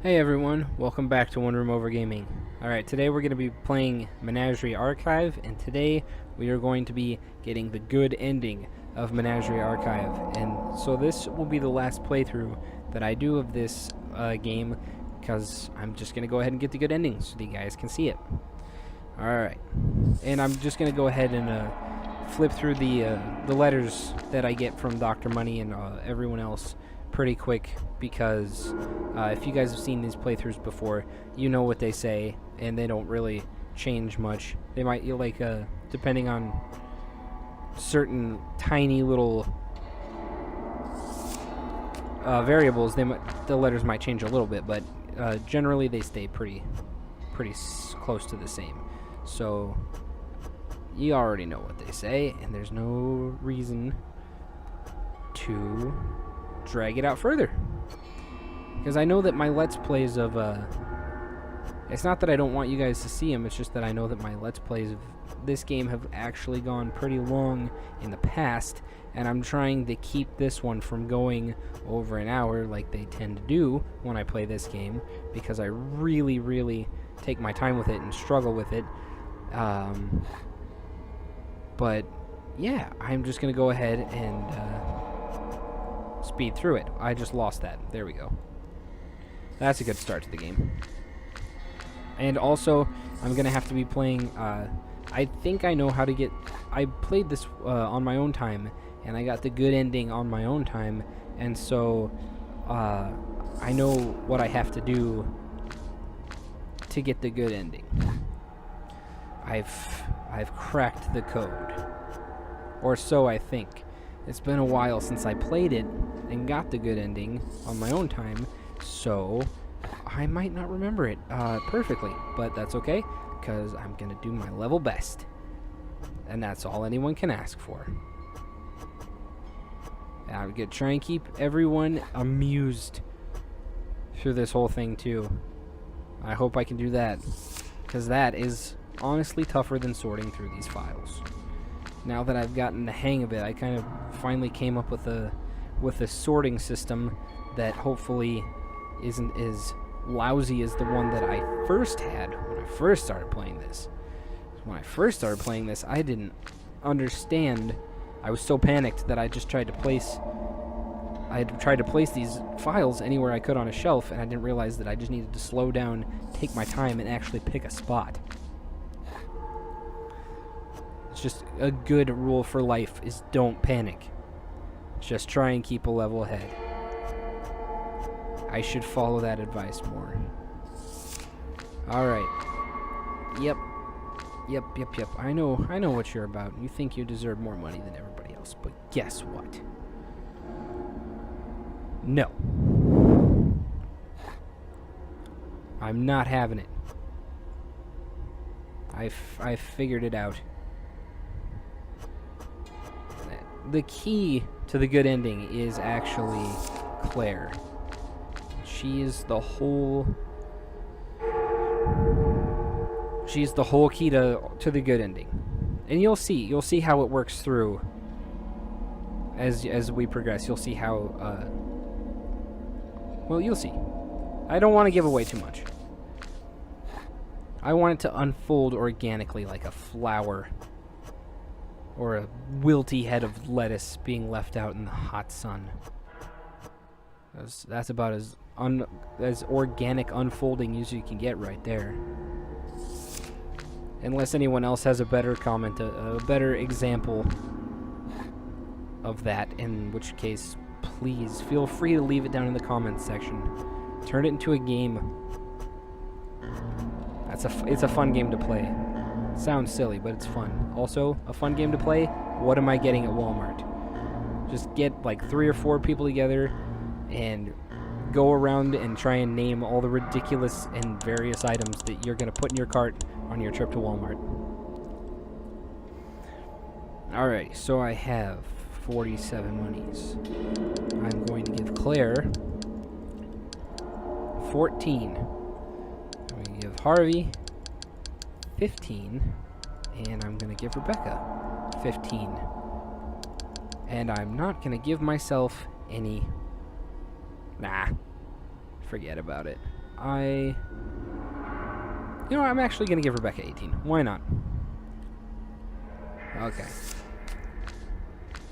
Hey everyone, welcome back to OneRoomOver Gaming. Alright, today we're going to be playing Menagerie Archive, and today we are going to be getting the good ending of Menagerie Archive. And so this will be the last playthrough that I do of this game, because I'm just going to go ahead and get the good ending so you guys can see it. Alright, and I'm just going to go ahead and flip through the letters that I get from Dr. Money and everyone else pretty quick, because if you guys have seen these playthroughs before, you know what they say, and they don't really change much. They might, depending on certain tiny little variables, the letters might change a little bit, but generally they stay pretty close to the same. So you already know what they say, and there's no reason to drag it out further, because I know that my Let's Plays of it's not that I don't want you guys to see them, it's just that I know that my Let's Plays of this game have actually gone pretty long in the past, and I'm trying to keep this one from going over an hour like they tend to do when I play this game, because I really take my time with it and struggle with it. But yeah, I'm just gonna go ahead and speed through it. I just lost that. There we go. That's a good start to the game. And also, I'm going to have to be playing... I think I know how to get... I played this on my own time, and I got the good ending on my own time, and so I know what I have to do to get the good ending. I've cracked the code. Or so I think. It's been a while since I played it and got the good ending on my own time, so I might not remember it perfectly, but that's okay, because I'm going to do my level best. And that's all anyone can ask for. And I'm going to try and keep everyone amused through this whole thing, too. I hope I can do that, because that is honestly tougher than sorting through these files. Now that I've gotten the hang of it, I kind of finally came up with a sorting system that hopefully isn't as lousy as the one that I first had when I first started playing this. When I first started playing this, I didn't understand. I was so panicked that I just tried to place... I had tried to place these files anywhere I could on a shelf, and I didn't realize that I just needed to slow down, take my time, and actually pick a spot. It's just a good rule for life is don't panic. Just try and keep a level head. I should follow that advice more. Alright. Yep. I know what you're about. You think you deserve more money than everybody else, but guess what? No. I'm not having it. I've figured it out. The key to the good ending is actually Claire. She is the whole... She's the whole key to the good ending. And you'll see how it works through as we progress. You'll see how, well, you'll see. I don't want to give away too much. I want it to unfold organically like a flower, or a wilty head of lettuce being left out in the hot sun. That's about as organic unfolding as you can get right there. Unless anyone else has a better comment, a better example of that, in which case, please feel free to leave it down in the comments section. Turn it into a game. It's a fun game to play. Sounds silly, but it's fun. Also, a fun game to play, what am I getting at Walmart? Just get like 3 or 4 people together and go around and try and name all the ridiculous and various items that you're going to put in your cart on your trip to Walmart. Alright, so I have 47 monies. I'm going to give Claire 14. I'm going to give Harvey 15, and I'm going to give Rebecca 15. And I'm not going to give myself any... Nah, forget about it. You know, I'm actually going to give Rebecca 18. Why not? Okay.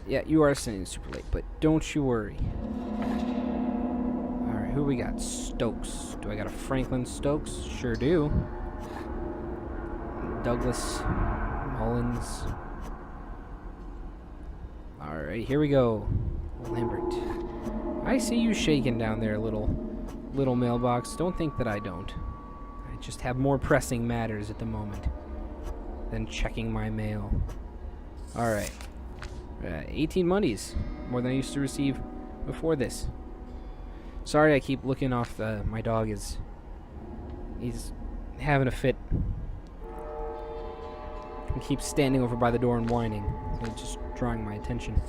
Yeah, you are sending super late, but don't you worry. Alright, who we got? Stokes. Do I got a Franklin Stokes? Sure do. Douglas Mullins. Alright, here we go. Lambert. I see you shaking down there, little mailbox. Don't think that I don't. I just have more pressing matters at the moment than checking my mail. Alright. 18 monies. More than I used to receive before this. Sorry I keep looking off my dog is... He's having a fit. He keeps standing over by the door and whining. So it's just drawing my attention.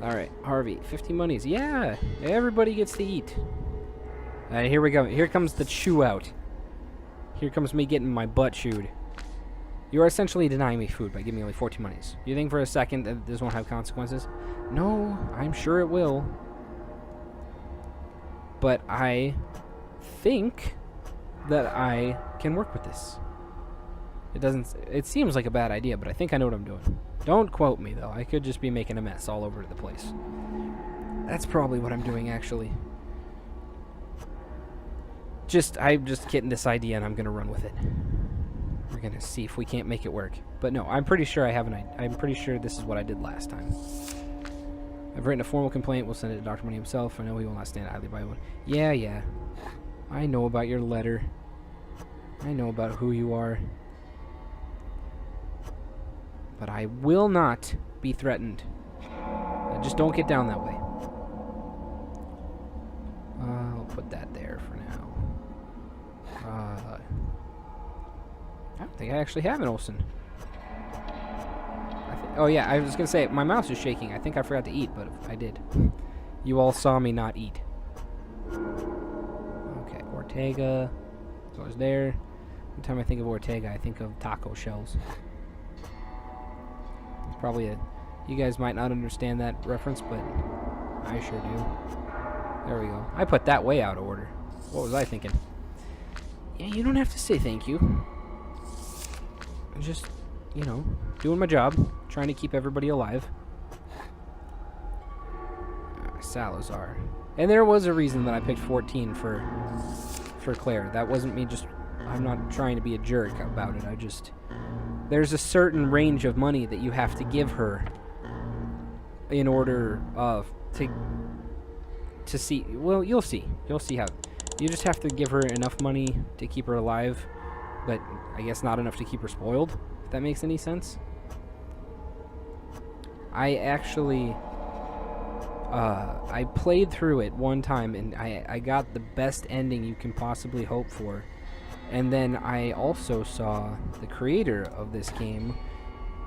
Alright, Harvey. 50 monies. Yeah! Everybody gets to eat. Alright, here we go. Here comes the chew out. Here comes me getting my butt chewed. You are essentially denying me food by giving me only 14 monies. You think for a second that this won't have consequences? No, I'm sure it will. But I think that I can work with this. It seems like a bad idea, but I think I know what I'm doing. Don't quote me, though. I could just be making a mess all over the place. That's probably what I'm doing, actually. I'm just getting this idea, and I'm going to run with it. We're going to see if we can't make it work. But no, I'm pretty sure I have I'm pretty sure this is what I did last time. I've written a formal complaint. We'll send it to Dr. Money himself. I know he will not stand idly by one. Yeah. I know about your letter. I know about who you are. But I will not be threatened. Just don't get down that way. I'll put that there for now. I don't think I actually have an Olsen. Oh yeah, I was going to say, my mouse is shaking. I think I forgot to eat, but I did. You all saw me not eat. Okay, Ortega. So I was there. Every time I think of Ortega, I think of taco shells. It's probably you guys might not understand that reference, but I sure do. There we go. I put that way out of order. What was I thinking? Yeah, you don't have to say thank you. I'm just, you know, doing my job, trying to keep everybody alive. Salazar. And there was a reason that I picked 14 for Claire. That wasn't me just... I'm not trying to be a jerk about it. There's a certain range of money that you have to give her in order to see... Well, you'll see. You'll see how... You just have to give her enough money to keep her alive, but I guess not enough to keep her spoiled, if that makes any sense. I actually... I played through it one time, and I got the best ending you can possibly hope for. And then I also saw the creator of this game.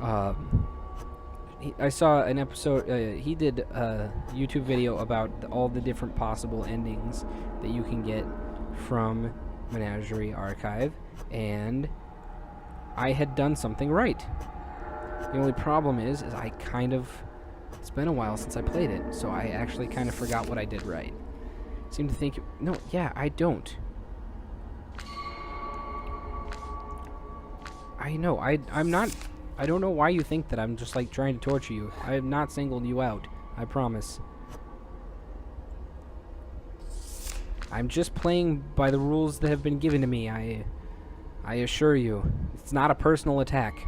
I saw an episode, he did a YouTube video about all the different possible endings that you can get from Menagerie Archive, and I had done something right. The only problem is I kind of... It's been a while since I played it, so I actually kind of forgot what I did right. Seem to think... No, yeah, I don't. I know, I'm not... I don't know why you think that I'm just, like, trying to torture you. I have not singled you out. I promise. I'm just playing by the rules that have been given to me. I assure you. It's not a personal attack.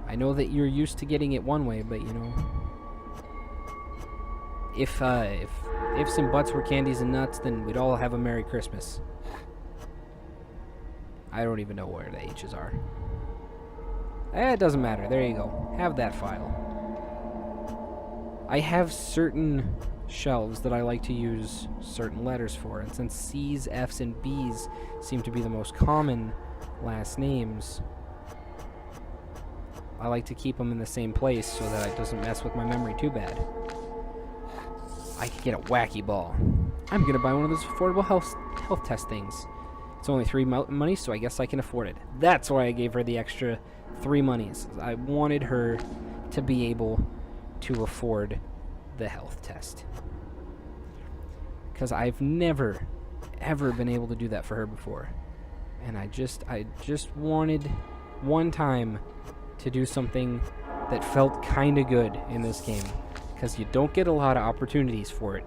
I know that you're used to getting it one way, but, you know... If ifs and buts were candies and nuts, then we'd all have a Merry Christmas. I don't even know where the H's are. It doesn't matter. There you go. Have that file. I have certain shelves that I like to use certain letters for, and since C's, F's, and B's seem to be the most common last names, I like to keep them in the same place so that it doesn't mess with my memory too bad. I could get a wacky ball. I'm gonna buy one of those affordable health test things. It's only 3 money, so I guess I can afford it. That's why I gave her the extra 3 monies. I wanted her to be able to afford the health test. because I've never, ever been able to do that for her before. And I just wanted one time to do something that felt kind of good in this game, because you don't get a lot of opportunities for it.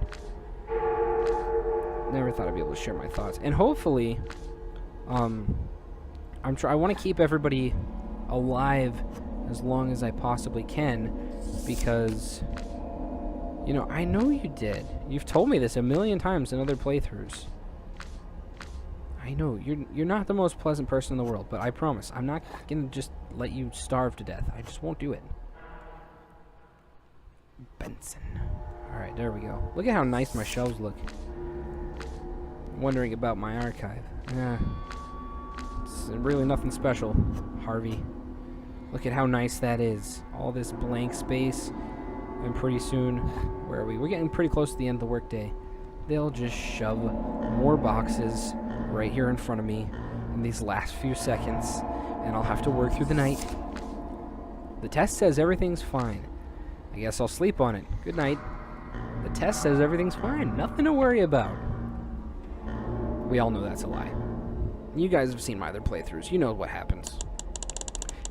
Never thought I'd be able to share my thoughts. And hopefully, I want to keep everybody alive as long as I possibly can, because, you know, I know you did. You've told me this a million times in other playthroughs. I know you're not the most pleasant person in the world, but I promise I'm not gonna just let you starve to death. I just won't do it. Benson. All right, there we go. Look at how nice my shelves look. Wondering about my archive. It's really nothing special, Harvey. Look at how nice that is. All this blank space. And pretty soon, where are we? We're getting pretty close to the end of the workday. They'll just shove more boxes right here in front of me in these last few seconds, and I'll have to work through the night. The test says everything's fine. I guess I'll sleep on it. Good night. The test says everything's fine. Nothing to worry about. We all know that's a lie. You guys have seen my other playthroughs. You know what happens.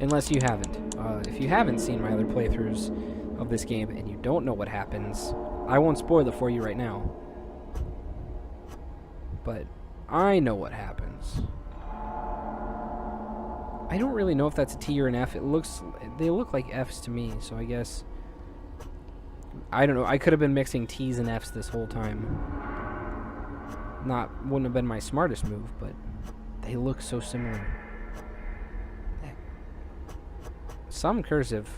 Unless you haven't. If you haven't seen my other playthroughs of this game and you don't know what happens, I won't spoil it for you right now. But I know what happens. I don't really know if that's a T or an F. They look like Fs to me, so I guess, I don't know. I could have been mixing T's and Fs this whole time. Wouldn't have been my smartest move, but they look so similar. Some cursive.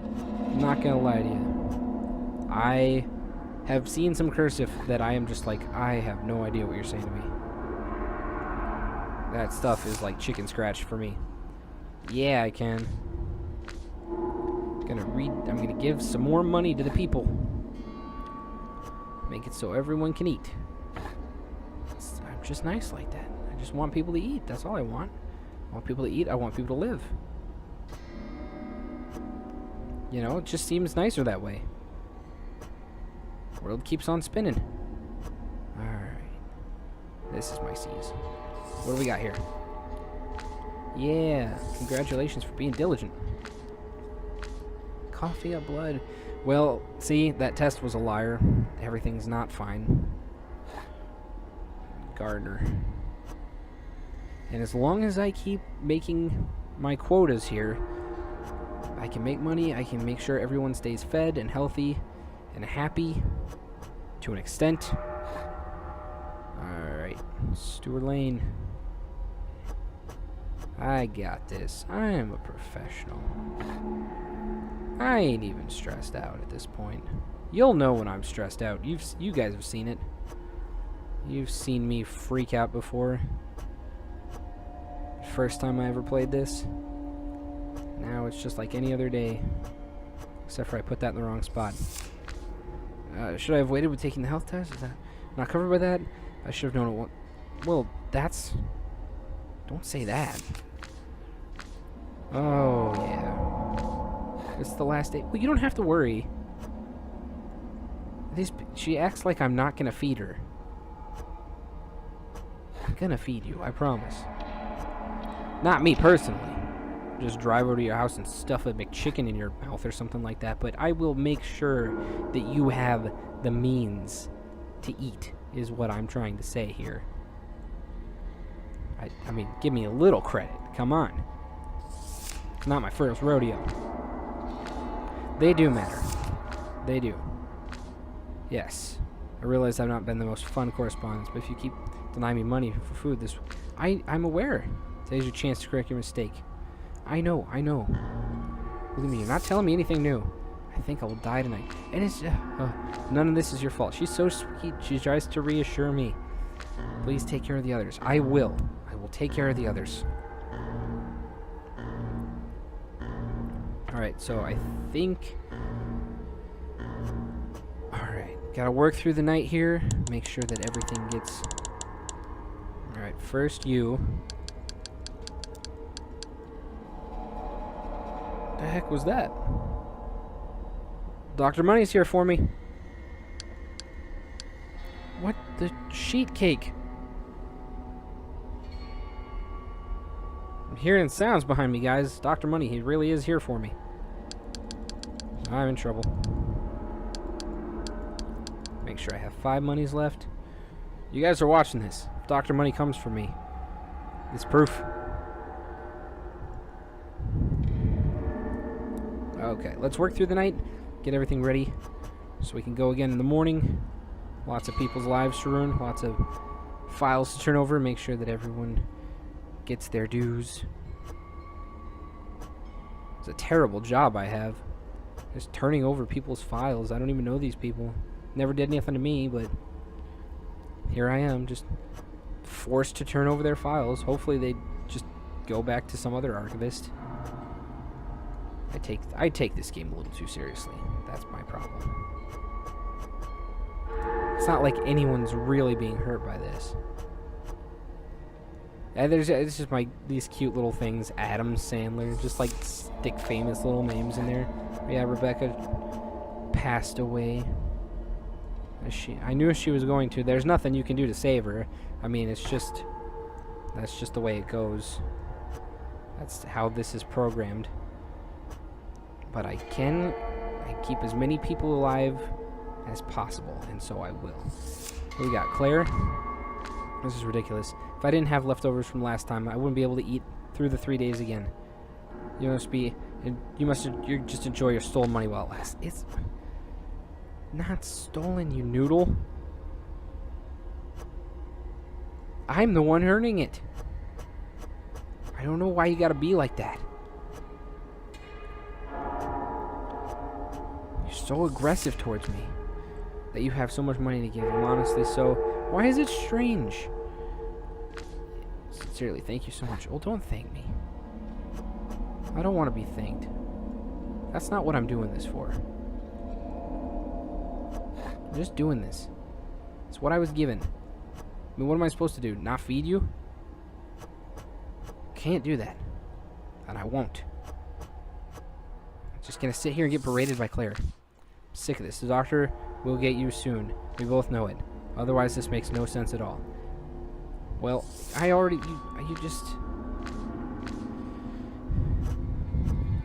I'm not gonna lie to you. I have seen some cursive that I am just like, I have no idea what you're saying to me. That stuff is like chicken scratch for me. Yeah, I can. I'm gonna give some more money to the people. Make it so everyone can eat. I'm just nice like that. I just want people to eat. That's all I want. I want people to eat. I want people to live. You know, it just seems nicer that way. World keeps on spinning. Alright. This is my C's. What do we got here? Yeah. Congratulations for being diligent. Coffee up blood. Well, see, that test was a liar. Everything's not fine. Gardener. And as long as I keep making my quotas here, I can make money, I can make sure everyone stays fed and healthy and happy to an extent. Alright, Stewart Lane. I got this. I am a professional. I ain't even stressed out at this point. You'll know when I'm stressed out. You guys have seen it. You've seen me freak out before. First time I ever played this. Now it's just like any other day. Except for I put that in the wrong spot. Should I have waited with taking the health test? Is that not covered by that? I should have known it. Well, that's... Don't say that. Oh, yeah. It's the last day. Well, you don't have to worry. She acts like I'm not gonna feed her. I'm gonna feed you, I promise. Not me personally. Just drive over to your house and stuff a McChicken in your mouth or something like that, but I will make sure that you have the means to eat, is what I'm trying to say here. I mean, give me a little credit. Come on. It's not my first rodeo. They do matter. They do. Yes. I realize I've not been the most fun correspondent, but if you keep denying me money for food, I'm aware. Today's your chance to correct your mistake. I know. Believe me, you're not telling me anything new. I think I will die tonight. And it's... none of this is your fault. She's so sweet. She tries to reassure me. Please take care of the others. I will. I will take care of the others. Alright, so I think... Alright, gotta work through the night here. Make sure that everything gets... Alright, first you... What the heck was that? Dr. Money's here for me. What the sheet cake? I'm hearing sounds behind me, guys. Dr. Money, he really is here for me. I'm in trouble. Make sure I have 5 monies left. You guys are watching this. If Dr. Money comes for me, it's proof. Okay, let's work through the night, get everything ready so we can go again in the morning. Lots of people's lives to ruin, lots of files to turn over, make sure that everyone gets their dues. It's a terrible job I have. Just turning over people's files. I don't even know these people. Never did anything to me, but here I am, just forced to turn over their files. Hopefully they just go back to some other archivist. I take this game a little too seriously. That's my problem. It's not like anyone's really being hurt by this. It's just these cute little things. Adam Sandler, just like stick famous little names in there. Yeah, Rebecca passed away. I knew she was going to. There's nothing you can do to save her. I mean, that's just the way it goes. That's how this is programmed. But I keep as many people alive as possible, and so I will. We got Claire. This is ridiculous. If I didn't have leftovers from last time, I wouldn't be able to eat through the 3 days again. You just enjoy your stolen money while it lasts. It's not stolen, you noodle. I'm the one earning it. I don't know why you gotta be like that. You're so aggressive towards me that you have so much money to give. I'm honestly so... Why is it strange? Sincerely, thank you so much. Oh, don't thank me. I don't want to be thanked. That's not what I'm doing this for. I'm just doing this. It's what I was given. I mean, what am I supposed to do? Not feed you? Can't do that. And I won't. I'm just gonna sit here and get berated by Claire. I'm sick of this. The doctor will get you soon. We both know it. Otherwise, this makes no sense at all. Well, you just...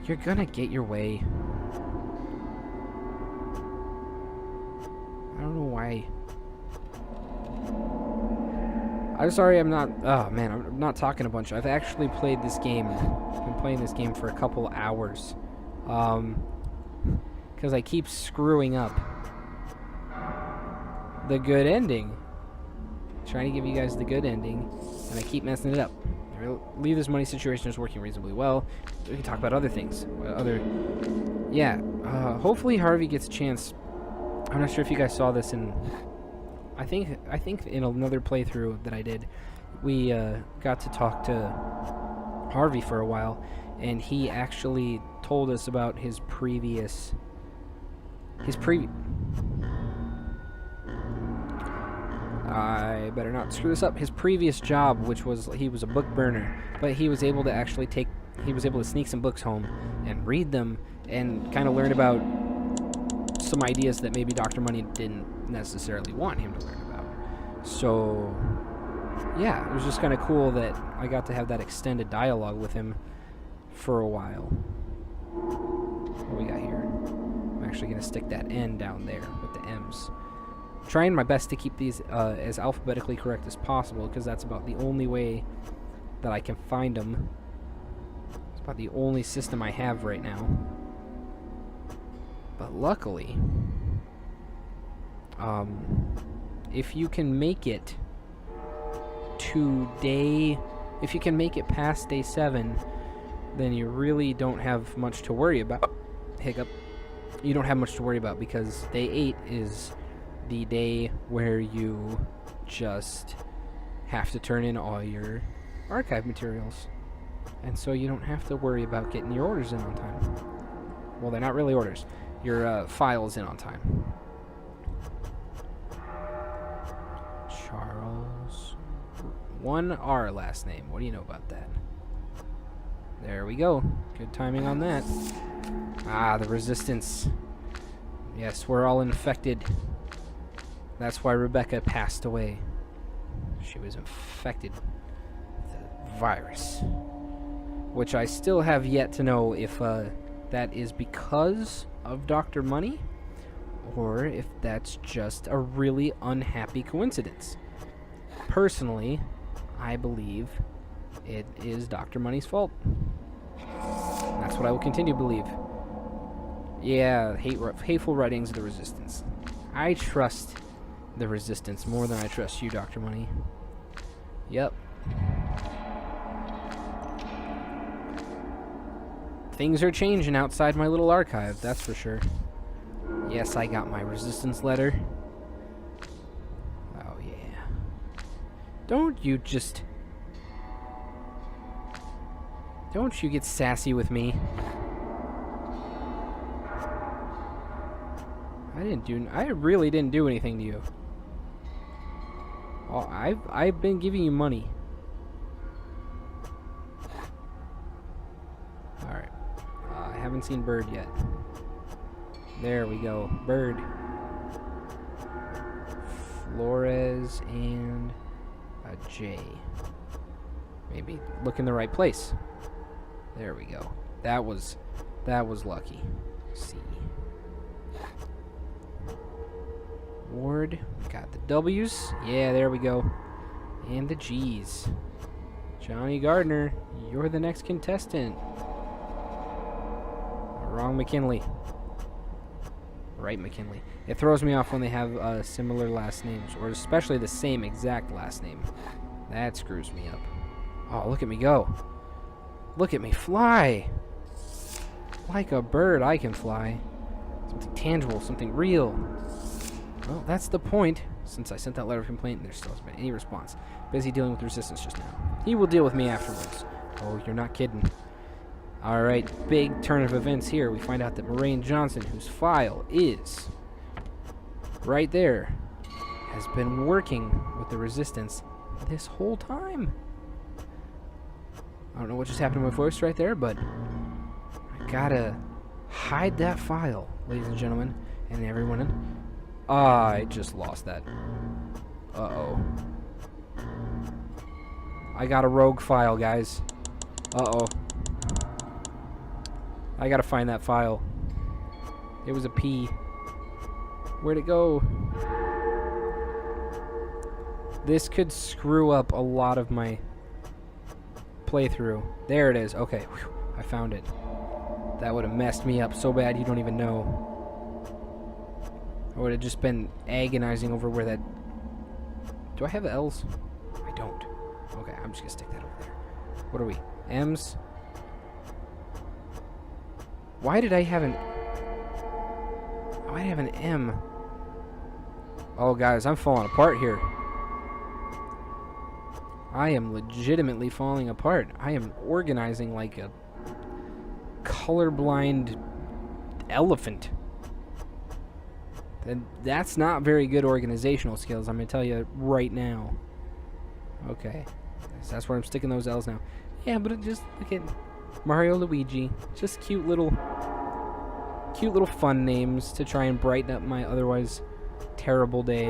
You're gonna get your way. I don't know why. I'm sorry I'm not... Oh, man, I'm not talking a bunch. I've actually played this game. I've been playing this game for a couple hours. Because I keep screwing up the good ending. Trying to give you guys the good ending, and I keep messing it up. I believe this money situation is working reasonably well. We can talk about other things. Hopefully Harvey gets a chance. I'm not sure if you guys saw this in... I think in another playthrough that I did, we got to talk to Harvey for a while, and he actually told us about his previous... I better not screw this up. His previous job, which was he was a book burner, but he was able to actually sneak some books home and read them and kind of learn about some ideas that maybe Dr. Money didn't necessarily want him to learn about. So, yeah, it was just kind of cool that I got to have that extended dialogue with him for a while. What do we got here? I'm actually going to stick that N down there with the M's. Trying my best to keep these as alphabetically correct as possible, because that's about the only way that I can find them. It's about the only system I have right now. But luckily, if you can make it if you can make it past day 7, then you really don't have much to worry about. Hiccup. You don't have much to worry about, because day 8 is the day where you just have to turn in all your archive materials. And so you don't have to worry about getting your orders in on time. Well, they're not really orders. Your files in on time. Charles. 1R last name. What do you know about that? There we go. Good timing on that. Ah, the resistance. Yes, we're all infected. That's why Rebecca passed away. She was infected with the virus. Which I still have yet to know if that is because of Dr. Money or if that's just a really unhappy coincidence. Personally, I believe it is Dr. Money's fault. That's what I will continue to believe. Yeah, hateful writings of the Resistance. I trust the Resistance more than I trust you, Dr. Money. Yep. Things are changing outside my little archive, that's for sure. Yes, I got my Resistance letter. Oh, yeah. Don't you get sassy with me. I really didn't do anything to you. Oh, I've been giving you money. Alright. I haven't seen Bird yet. There we go. Bird. Flores and a J. Maybe look in the right place. There we go. That was lucky. C. Ward. Got the W's. Yeah, there we go. And the G's. Johnny Gardner, you're the next contestant. Wrong McKinley. Right McKinley. It throws me off when they have similar last names, or especially the same exact last name. That screws me up. Oh, look at me go. Look at me fly. Like a bird, I can fly. Something tangible, something real. Well, that's the point. Since I sent that letter of complaint, there still hasn't been any response. Busy dealing with Resistance just now. He will deal with me afterwards. Oh, you're not kidding. Alright, big turn of events here. We find out that Moraine Johnson, whose file is right there, has been working with the Resistance this whole time. I don't know what just happened to my voice right there, but I gotta hide that file, ladies and gentlemen, and everyone. I just lost that. Uh-oh. I got a rogue file, guys. Uh-oh. I gotta find that file. It was a P. Where'd it go? This could screw up a lot of my playthrough. There it is. Okay. Whew. I found it. That would have messed me up so bad you don't even know. I would have just been agonizing over where that... Do I have L's? I don't. Okay, I'm just gonna stick that over there. What are we? M's? Why did I have an... Why did I have an M? Oh, guys, I'm falling apart here. I am legitimately falling apart. I am organizing like a colorblind elephant. And that's not very good organizational skills, I'm going to tell you right now. Okay. So that's where I'm sticking those L's now. Yeah, but just look at Mario, Luigi. Just cute little fun names to try and brighten up my otherwise terrible day.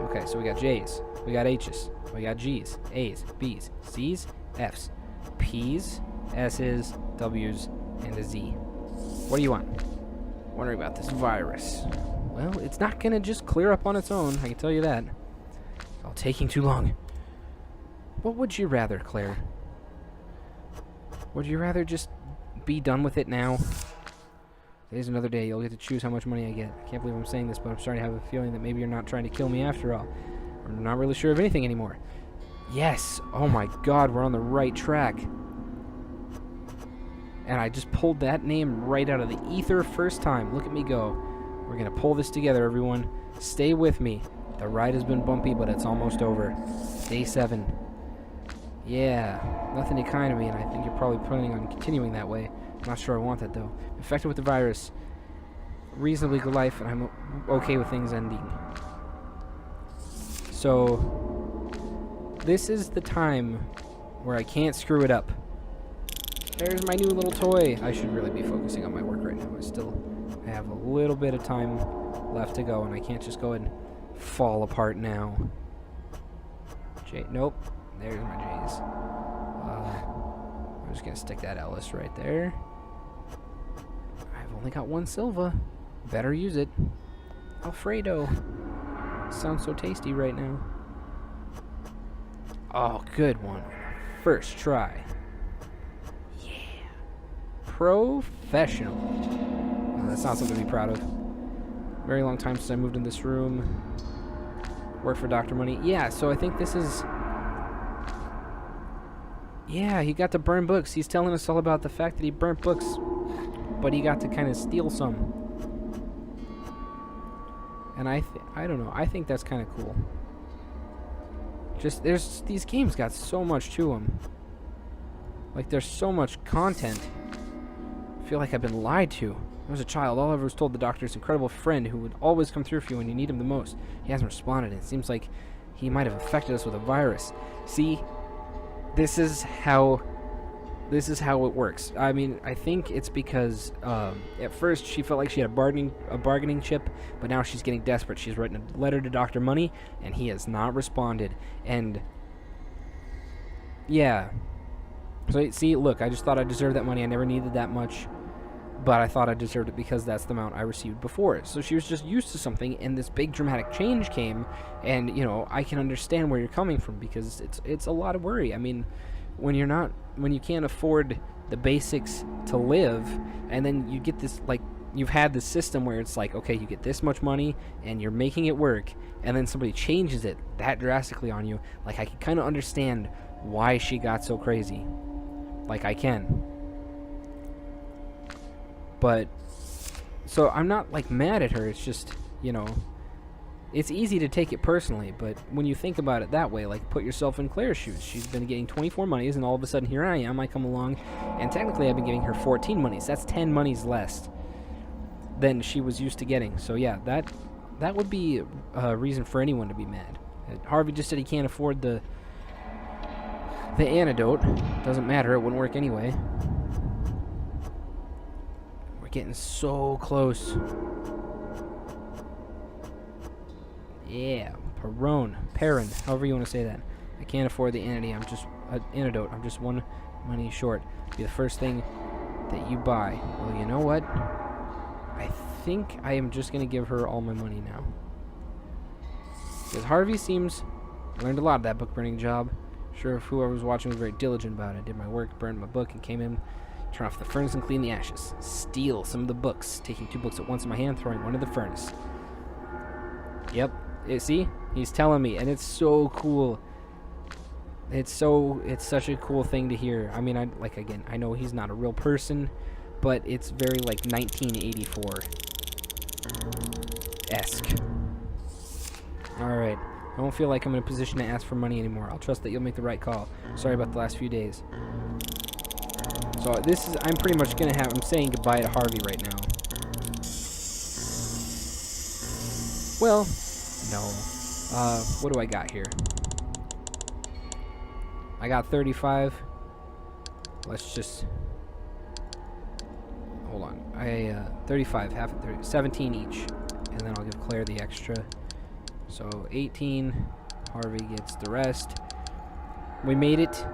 Okay, so we got J's, we got H's, we got G's, A's, B's, C's, F's, P's, S's, W's, and a Z. What do you want? Wondering about this virus. Well, it's not gonna just clear up on its own, I can tell you that. It's all taking too long. What would you rather, Claire? Would you rather just be done with it now? Today's another day. You'll get to choose how much money I get. I can't believe I'm saying this, but I'm starting to have a feeling that maybe you're not trying to kill me after all. I'm not really sure of anything anymore. Yes! Oh my god, we're on the right track. And I just pulled that name right out of the ether first time. Look at me go. We're going to pull this together, everyone. Stay with me. The ride has been bumpy, but it's almost over. Day 7. Yeah, nothing to kind of me, and I think you're probably planning on continuing that way. I'm not sure I want that, though. Infected with the virus. Reasonably good life, and I'm okay with things ending. So, this is the time where I can't screw it up. There's my new little toy. I should really be focusing on my work right now. I have a little bit of time left to go, and I can't just go and fall apart now. J, nope. There's my J's. I'm just gonna stick that Ellis right there. I've only got one Silva. Better use it. Alfredo. Sounds so tasty right now. Oh, good one. First try. Yeah. Professional. Oh, that's not something to be proud of. Very long time since I moved in this room. Work for Dr. Money. Yeah, so I think this is... Yeah, he got to burn books. He's telling us all about the fact that he burnt books, but he got to kind of steal some. And I don't know. I think that's kind of cool. Just, these games got so much to them. Like, there's so much content. I feel like I've been lied to. When I was a child, all I ever was told the doctor's incredible friend who would always come through for you when you need him the most. He hasn't responded, and it seems like he might have infected us with a virus. See, this is how it works. I mean, I think it's because at first she felt like she had a bargaining chip, but now she's getting desperate. She's written a letter to Dr. Money, and he has not responded. And yeah, so see, look, I just thought I deserved that money. I never needed that much, but I thought I deserved it because that's the amount I received before. So she was just used to something, and this big dramatic change came, and you know, I can understand where you're coming from because it's a lot of worry. I mean, when you can't afford the basics to live, and then you get this, like, you've had this system where it's like, okay, you get this much money and you're making it work, and then somebody changes it that drastically on you. Like, I can kind of understand why she got so crazy. Like, I can. But so I'm not like mad at her. It's just, you know, it's easy to take it personally, but when you think about it that way, like, put yourself in Claire's shoes. She's been getting 24 monies, and all of a sudden here I am. I come along, and technically I've been giving her 14 monies. That's 10 monies less than she was used to getting. So yeah, that would be a reason for anyone to be mad. Harvey just said he can't afford the antidote. Doesn't matter, it wouldn't work anyway. We're getting so close. Yeah, Perrin, however you want to say that. I can't afford the antidote. I'm just one money short. Be the first thing that you buy. Well, you know what? I think I am just gonna give her all my money now. Because Harvey learned a lot of that book burning job. Sure, if whoever was watching was very diligent about it. Did my work, burned my book, and came in, turn off the furnace and clean the ashes. Steal some of the books, taking 2 books at once in my hand, throwing one in the furnace. Yep. See? He's telling me, and it's so cool. It's such a cool thing to hear. I mean, again, I know he's not a real person, but it's very, like, 1984-esque. Alright. I don't feel like I'm in a position to ask for money anymore. I'll trust that you'll make the right call. Sorry about the last few days. So I'm pretty much I'm saying goodbye to Harvey right now. Well, no. What do I got here? I got 35. Let's just... Hold on. 35, half of 30. 17 each. And then I'll give Claire the extra. So, 18. Harvey gets the rest. We made it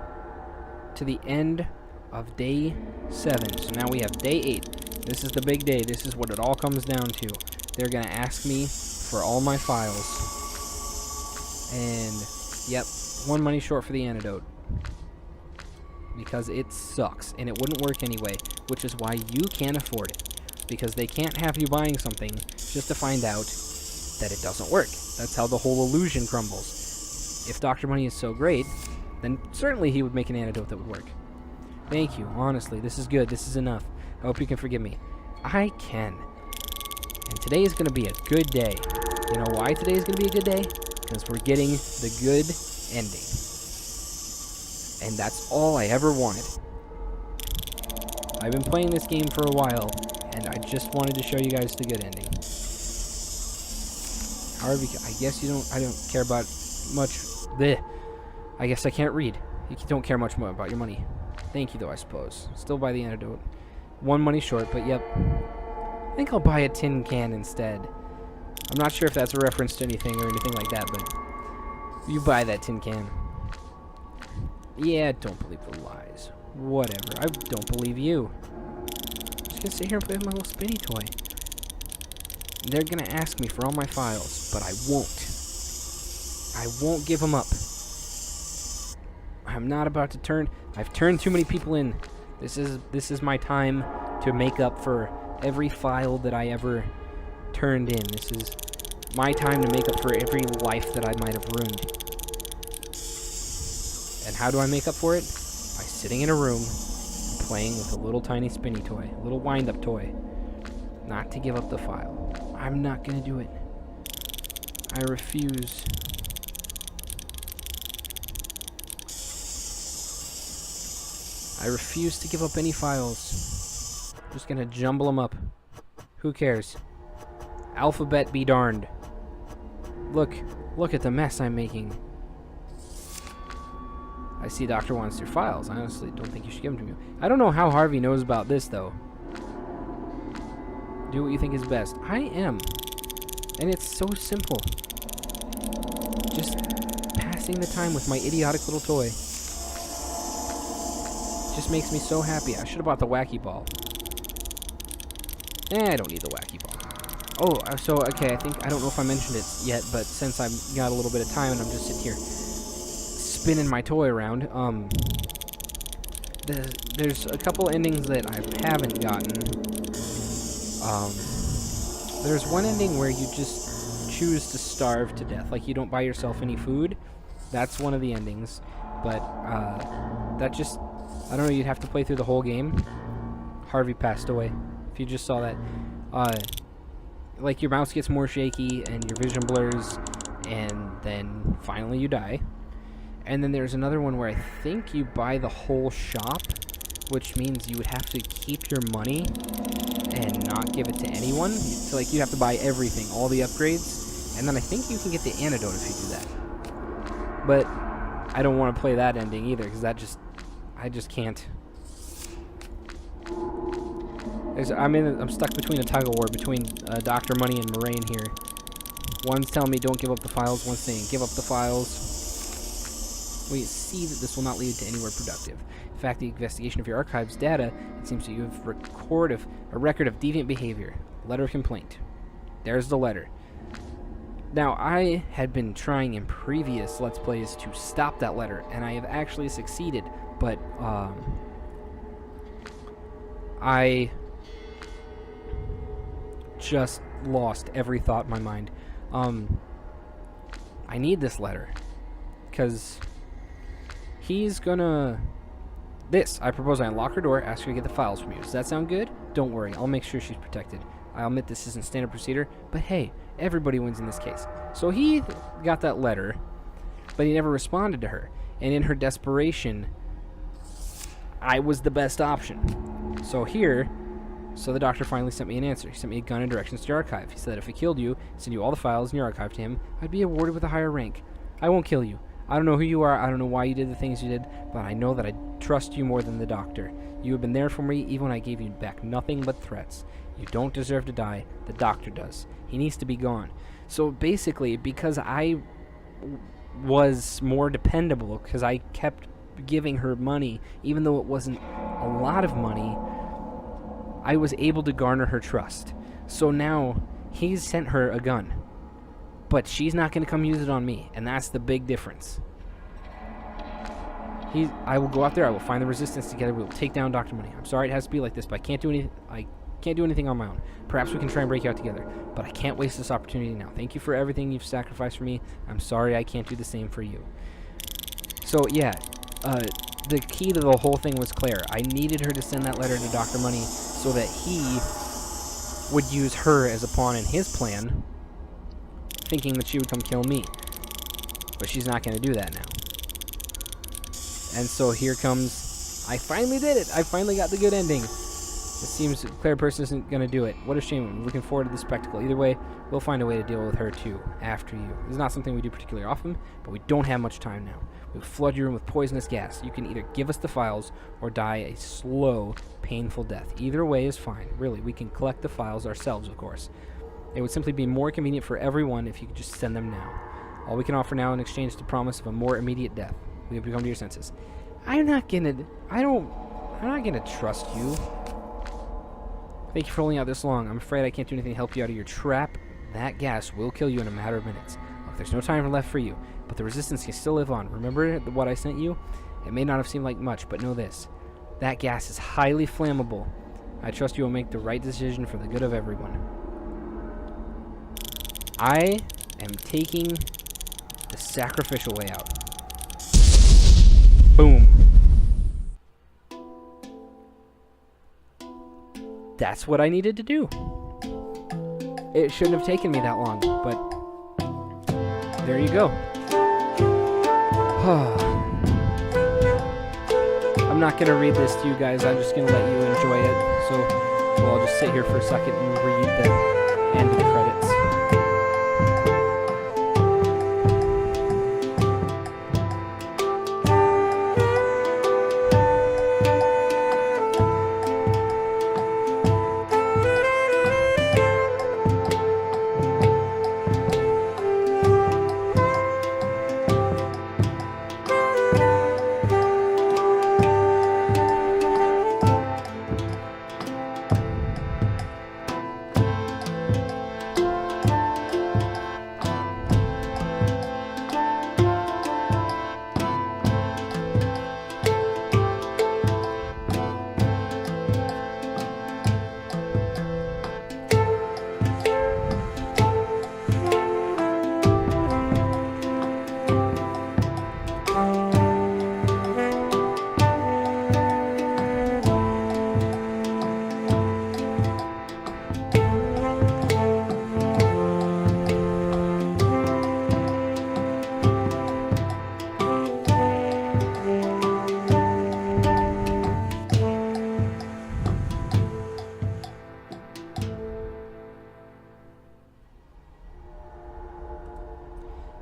to the end of day 7. So now we have day 8. This is the big day. This is what it all comes down to. They're going to ask me for all my files. And, yep, 1 money short for the antidote. Because it sucks, and it wouldn't work anyway, which is why you can't afford it. Because they can't have you buying something just to find out that it doesn't work. That's how the whole illusion crumbles. If Dr. Money is so great, then certainly he would make an antidote that would work. Thank you, honestly, this is good, this is enough. I hope you can forgive me. I can. And today is going to be a good day. You know why today is going to be a good day? Because we're getting the good ending. And that's all I ever wanted. I've been playing this game for a while, and I just wanted to show you guys the good ending. However, I guess I don't care about much. Bleh. I guess I can't read. You don't care much more about your money. Thank you, though, I suppose. Still buy the antidote. 1 money short, but yep. I think I'll buy a tin can instead. I'm not sure if that's a reference to anything or anything like that, but you buy that tin can. Yeah, don't believe the lies. Whatever. I don't believe you. I'm just gonna sit here and play with my little spinny toy. They're gonna ask me for all my files, but I won't. I won't give them up. I'm not about to turn. I've turned too many people in. This is my time to make up for every file that I ever turned in. This is my time to make up for every life that I might have ruined. And how do I make up for it? By sitting in a room and playing with a little tiny spinny toy, a little wind-up toy. Not to give up the file. I'm not gonna do it. I refuse. I refuse to give up any files. I'm just gonna jumble them up. Who cares? Alphabet be darned. Look at the mess I'm making. I see Doctor wants your files. I honestly don't think you should give them to me. I don't know how Harvey knows about this, though. Do what you think is best. I am. And it's so simple. Just passing the time with my idiotic little toy. Just makes me so happy. I should have bought the wacky ball. I don't need the wacky ball. Oh, so, okay, I don't know if I mentioned it yet, but since I've got a little bit of time and I'm just sitting here spinning my toy around, there's a couple endings that I haven't gotten. There's one ending where you just choose to starve to death. Like, you don't buy yourself any food. That's one of the endings. But, that just... I don't know, you'd have to play through the whole game. Harvey passed away. If you just saw that. Like, your mouse gets more shaky, and your vision blurs, and then finally you die. And then there's another one where I think you buy the whole shop, which means you would have to keep your money and not give it to anyone. So, like, you have to buy everything, all the upgrades, and then I think you can get the antidote if you do that. But I don't want to play that ending either, because I just can't. I'm stuck between a tug of war between Dr. Money and Moraine here. One's telling me don't give up the files, one's saying give up the files. We see that this will not lead to anywhere productive. In fact, the investigation of your archive's data, it seems that you have a record of deviant behavior. Letter of complaint. There's the letter. Now, I had been trying in previous Let's Plays to stop that letter, and I have actually succeeded, but I just lost every thought in my mind. I need this letter, because he's gonna... I propose I unlock her door, ask her to get the files from you. Does that sound good? Don't worry, I'll make sure she's protected. I'll admit this isn't standard procedure, but hey, everybody wins in this case. So he got that letter, but he never responded to her. And in her desperation, I was the best option. So the doctor finally sent me an answer. He sent me a gun and directions to your archive. He said that if I killed you, send you all the files in your archive to him, I'd be awarded with a higher rank. I won't kill you. I don't know who you are, I don't know why you did the things you did, but I know that I trust you more than the doctor. You have been there for me even when I gave you back nothing but threats. You don't deserve to die, the doctor does. He needs to be gone. So basically, because I was more dependable, because I kept giving her money, even though it wasn't a lot of money, I was able to garner her trust. So now, he's sent her a gun. But she's not going to come use it on me, and that's the big difference. I will go out there, I will find the resistance together, we will take down Dr. Money. I'm sorry it has to be like this, but I can't do anything on my own. Perhaps we can try and break out together, but I can't waste this opportunity now. Thank you for everything you've sacrificed for me. I'm sorry I can't do the same for you. So, yeah, the key to the whole thing was Claire. I needed her to send that letter to Dr. Money so that he would use her as a pawn in his plan, thinking that she would come kill me. But she's not going to do that now. And so here comes... I finally did it! I finally got the good ending. It seems Claire Person isn't going to do it. What a shame. I'm looking forward to the spectacle. Either way, we'll find a way to deal with her too, after you. It's not something we do particularly often, but we don't have much time now. We'll flood your room with poisonous gas. You can either give us the files or die a slow, painful death. Either way is fine. Really, we can collect the files ourselves, of course. It would simply be more convenient for everyone if you could just send them now. All we can offer now in exchange is the promise of a more immediate death. We have to come to your senses. I'm not gonna trust you. Thank you for holding out this long. I'm afraid I can't do anything to help you out of your trap. That gas will kill you in a matter of minutes. Look, there's no time left for you, but the resistance can still live on. Remember what I sent you? It may not have seemed like much, but know this. That gas is highly flammable. I trust you will make the right decision for the good of everyone. I am taking the sacrificial way out. Boom. That's what I needed to do. It shouldn't have taken me that long, but there you go. I'm not going to read this to you guys. I'm just going to let you enjoy it. So I'll just sit here for a second and read the end of the credits.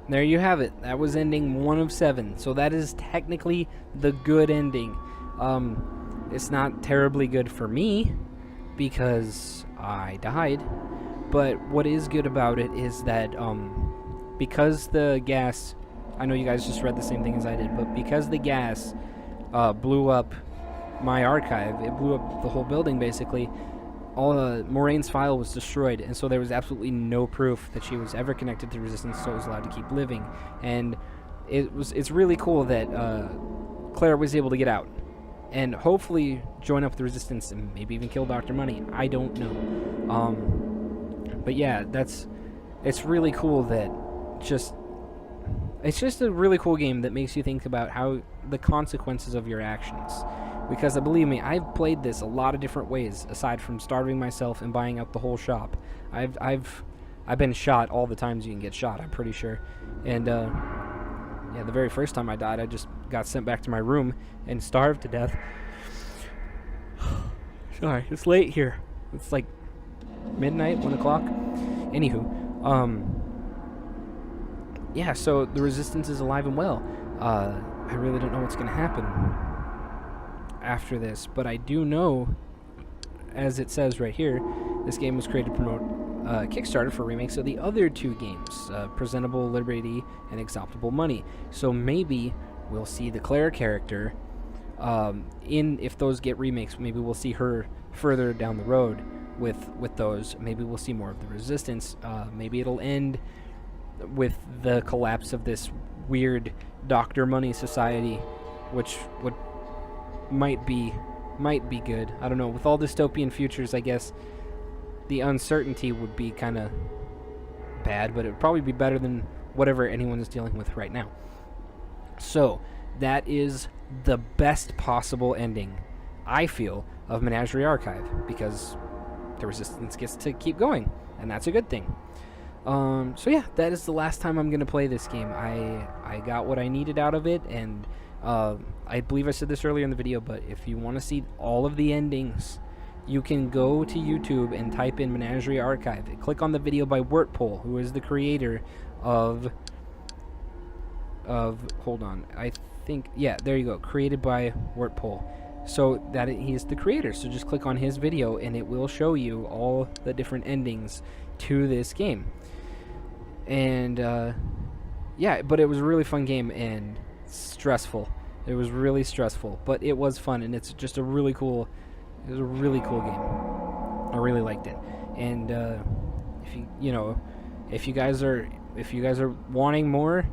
There you have it. That was ending 1 of 7. So that is technically the good ending. It's not terribly good for me because I died. But what is good about it is that because the gas, I know you guys just read the same thing as I did, but because the gas blew up my archive, it blew up the whole building basically, all Moraine's file was destroyed, and so there was absolutely no proof that she was ever connected to Resistance, so was allowed to keep living. And it's really cool that Claire was able to get out and hopefully join up with the Resistance and maybe even kill Dr. Money. I don't know. But yeah, it's really cool that it's just a really cool game that makes you think about how the consequences of your actions. Because believe me, I've played this a lot of different ways, aside from starving myself and buying out the whole shop. I've been shot all the times you can get shot, I'm pretty sure. And yeah, the very first time I died, I just got sent back to my room and starved to death. Sorry, it's late here. It's like midnight, 1 o'clock. Anywho, yeah, so the Resistance is alive and well. I really don't know what's going to happen after this, but I do know, as it says right here, this game was created to promote Kickstarter for remakes of the other 2 games, Presentable Liberty and Exoptable Money. So maybe we'll see the Claire character if those get remakes. Maybe we'll see her further down the road with those. Maybe we'll see more of the Resistance. Maybe it'll end with the collapse of this weird Dr. Money society, which might be good. I don't know. With all dystopian futures, I guess the uncertainty would be kind of bad, but it would probably be better than whatever anyone is dealing with right now. So that is the best possible ending, I feel, of Menagerie Archive, because the Resistance gets to keep going, and that's a good thing. So yeah, that is the last time I'm going to play this game. I got what I needed out of it, and I believe I said this earlier in the video, but if you want to see all of the endings, you can go to YouTube and type in Menagerie Archive. Click on the video by Wurtpole, who is the creator of hold on, I think, yeah, there you go, created by Wurtpole. So that he's the creator. So just click on his video and it will show you all the different endings to this game. And yeah, but it was a really fun game and stressful. It was really stressful, but it was fun, and it's just a really cool. It was a really cool game. I really liked it. And if you guys are wanting more,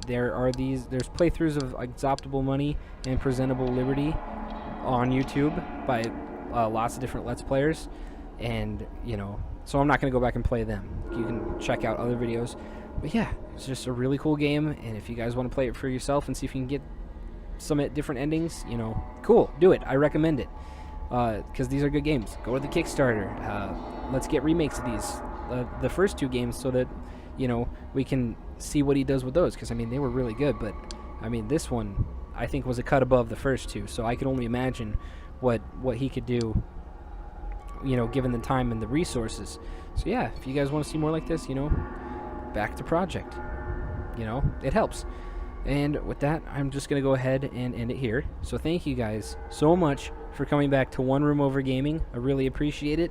there's playthroughs of Exoptible Money and Presentable Liberty on YouTube by lots of different Let's Players, and so I'm not going to go back and play them. You can check out other videos. But yeah, it's just a really cool game, and if you guys want to play it for yourself and see if you can get some different endings, cool, do it. I recommend it, because these are good games. Go to the Kickstarter. Let's get remakes of these, the first 2 games, so that we can see what he does with those, because they were really good, but this one I think was a cut above the first 2, so I could only imagine what he could do, given the time and the resources. So yeah, if you guys want to see more like this, back to project. It helps. And with that, I'm just going to go ahead and end it here. So thank you guys so much for coming back to One Room Over Gaming. I really appreciate it.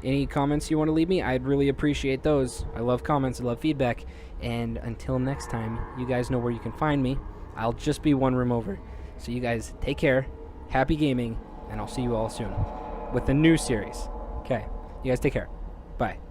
Any comments you want to leave me, I'd really appreciate those. I love comments, I love feedback. And until next time, you guys know where you can find me. I'll just be One Room Over. So you guys take care, happy gaming, and I'll see you all soon with a new series. Okay, you guys take care. Bye.